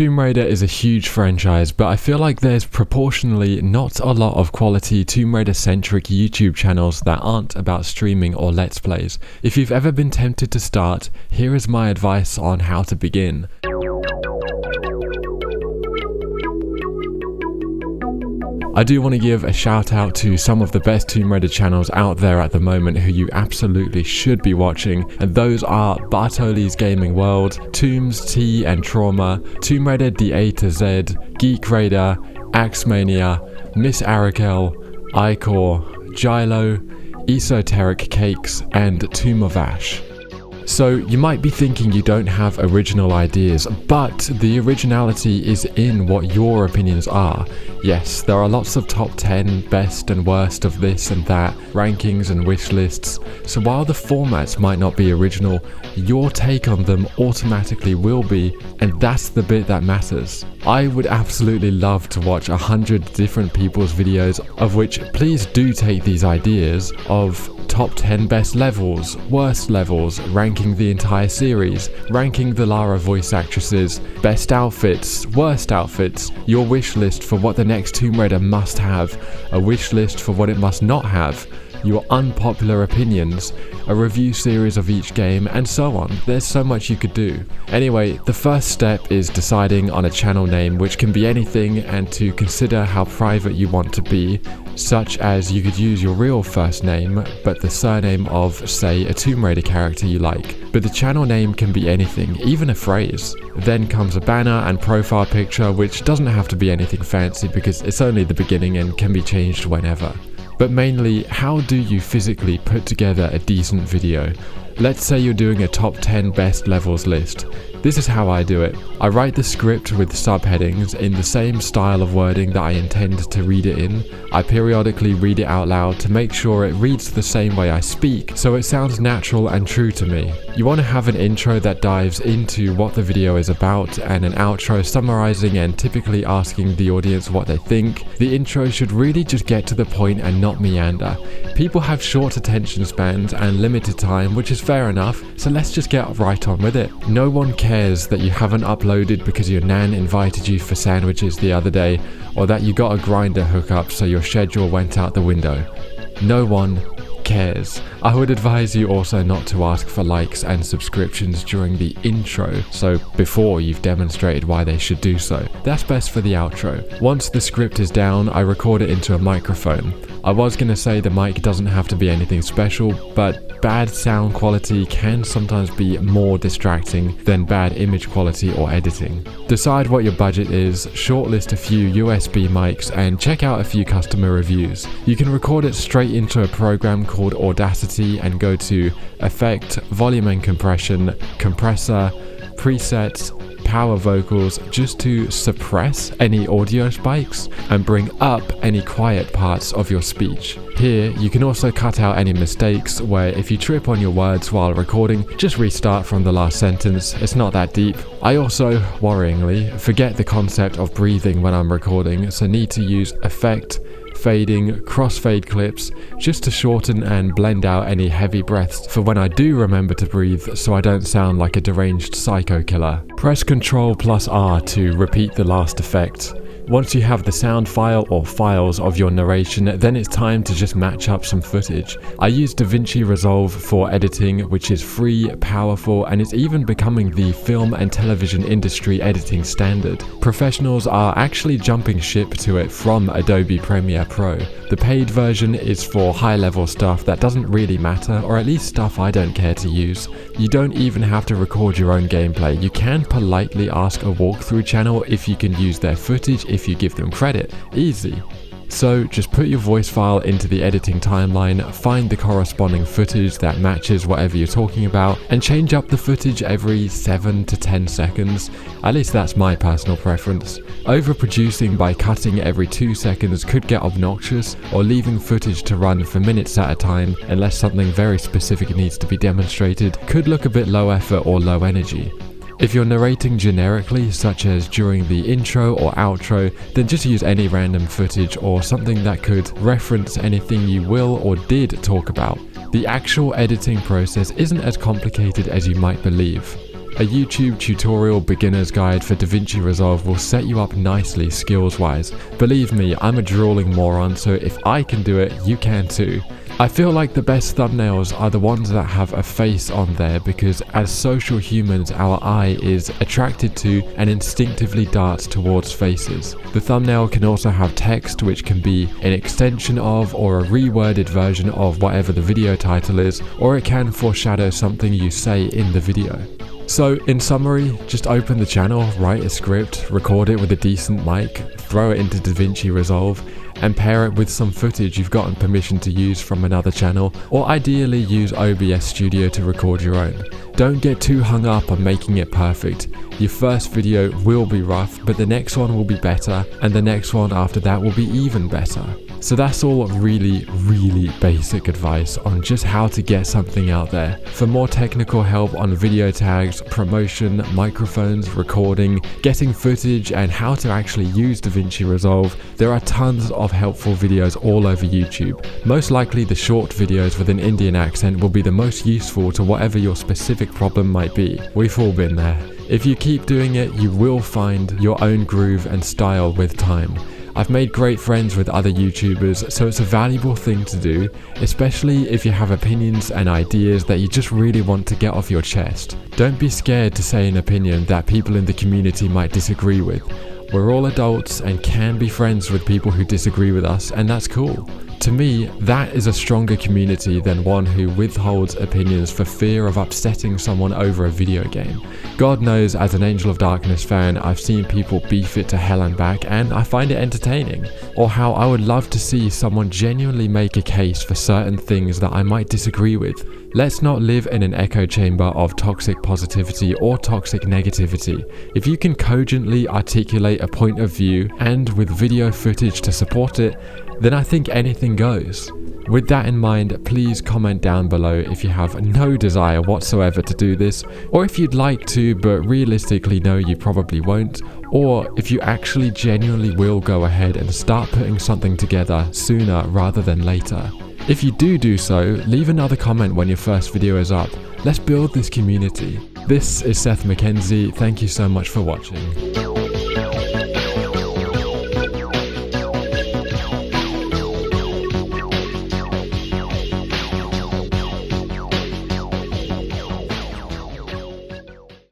Tomb Raider is a huge franchise, but I feel like there's proportionally not a lot of quality Tomb Raider centric YouTube channels that aren't about streaming or let's plays. If you've ever been tempted to start, here is my advice on how to begin. I do want to give a shout out to some of the best Tomb Raider channels out there at the moment who you absolutely should be watching, and those are Bartoli's Gaming World, Tombs T and Trauma, Tomb Raider DA to Z, Geek Raider, Axemania, Miss Arakel, Icor, Gilo, Esoteric Cakes, and Tomb of Ash. So you might be thinking you don't have original ideas, but the originality is in what your opinions are. Yes, there are lots of top 10 best and worst of this and that, rankings and wish lists, so while the formats might not be original, your take on them automatically will be, and that's the bit that matters. I would absolutely love to watch 100 different people's videos, of which please do take these ideas of top 10 best levels, worst levels, ranking the entire series, ranking the Lara voice actresses, best outfits, worst outfits, your wish list for what the next Tomb Raider must have, a wish list for what it must not have, your unpopular opinions, a review series of each game, and so on. There's so much you could do. Anyway, the first step is deciding on a channel name, which can be anything, and to consider how private you want to be, such as you could use your real first name, but the surname of, say, a Tomb Raider character you like. But the channel name can be anything, even a phrase. Then comes a banner and profile picture, which doesn't have to be anything fancy because it's only the beginning and can be changed whenever. But mainly, how do you physically put together a decent video? Let's say you're doing a top 10 best levels list. This is how I do it. I write the script with subheadings in the same style of wording that I intend to read it in. I periodically read it out loud to make sure it reads the same way I speak, so it sounds natural and true to me. You want to have an intro that dives into what the video is about, and an outro summarizing and typically asking the audience what they think. The intro should really just get to the point and not meander. People have short attention spans and limited time, which is fair enough, so let's just get right on with it. No one cares that you haven't uploaded because your nan invited you for sandwiches the other day, or that you got a grinder hookup so your schedule went out the window. No one cares. I would advise you also not to ask for likes and subscriptions during the intro, so before you've demonstrated why they should do so. That's best for the outro. Once the script is down, I record it into a microphone. I was going to say the mic doesn't have to be anything special, but bad sound quality can sometimes be more distracting than bad image quality or editing. Decide what your budget is, shortlist a few USB mics, and check out a few customer reviews. You can record it straight into a program called Audacity and go to Effect, Volume and Compression, Compressor, Presets, Power Vocals, just to suppress any audio spikes and bring up any quiet parts of your speech. Here, you can also cut out any mistakes where if you trip on your words while recording, just restart from the last sentence. It's not that deep. I also, worryingly, forget the concept of breathing when I'm recording, so need to use Effect, Fading, crossfade clips, just to shorten and blend out any heavy breaths for when I do remember to breathe, so I don't sound like a deranged psycho killer. Press Ctrl+R to repeat the last effect. Once you have the sound file or files of your narration, then it's time to just match up some footage. I use DaVinci Resolve for editing, which is free, powerful, and it's even becoming the film and television industry editing standard. Professionals are actually jumping ship to it from Adobe Premiere Pro. The paid version is for high-level stuff that doesn't really matter, or at least stuff I don't care to use. You don't even have to record your own gameplay. You can politely ask a walkthrough channel if you can use their footage if you give them credit. Easy. So just put your voice file into the editing timeline, find the corresponding footage that matches whatever you're talking about, and change up the footage every 7 to 10 seconds. At least that's my personal preference. Overproducing by cutting every 2 seconds could get obnoxious, or leaving footage to run for minutes at a time unless something very specific needs to be demonstrated could look a bit low effort or low energy. If you're narrating generically, such as during the intro or outro, then just use any random footage or something that could reference anything you will or did talk about. The actual editing process isn't as complicated as you might believe. A YouTube tutorial beginner's guide for DaVinci Resolve will set you up nicely skills wise. Believe me, I'm a drooling moron, so if I can do it, you can too. I feel like the best thumbnails are the ones that have a face on there, because as social humans, our eye is attracted to and instinctively darts towards faces. The thumbnail can also have text, which can be an extension of or a reworded version of whatever the video title is, or it can foreshadow something you say in the video. So in summary, just open the channel, write a script, record it with a decent mic, throw it into DaVinci Resolve, and pair it with some footage you've gotten permission to use from another channel, or ideally use OBS Studio to record your own. Don't get too hung up on making it perfect. Your first video will be rough, but the next one will be better, and the next one after that will be even better. So that's all really basic advice on just how to get something out there. For more technical help on video tags, promotion, microphones, recording, getting footage, and how to actually use DaVinci Resolve, there are tons of helpful videos all over YouTube. Most likely the short videos with an Indian accent will be the most useful to whatever your specific problem might be. We've all been there. If you keep doing it, you will find your own groove and style with time. I've made great friends with other YouTubers, so it's a valuable thing to do, especially if you have opinions and ideas that you just really want to get off your chest. Don't be scared to say an opinion that people in the community might disagree with. We're all adults and can be friends with people who disagree with us, and that's cool. To me, that is a stronger community than one who withholds opinions for fear of upsetting someone over a video game. God knows, as an Angel of Darkness fan, I've seen people beef it to hell and back, and I find it entertaining. Or how I would love to see someone genuinely make a case for certain things that I might disagree with. Let's not live in an echo chamber of toxic positivity or toxic negativity. If you can cogently articulate a point of view, and with video footage to support it, then I think anything goes. With that in mind, please comment down below if you have no desire whatsoever to do this, or if you'd like to but realistically know you probably won't, or if you actually genuinely will go ahead and start putting something together sooner rather than later. If you do so, leave another comment when your first video is up. Let's build this community. This is Seth McKenzie, thank you so much for watching.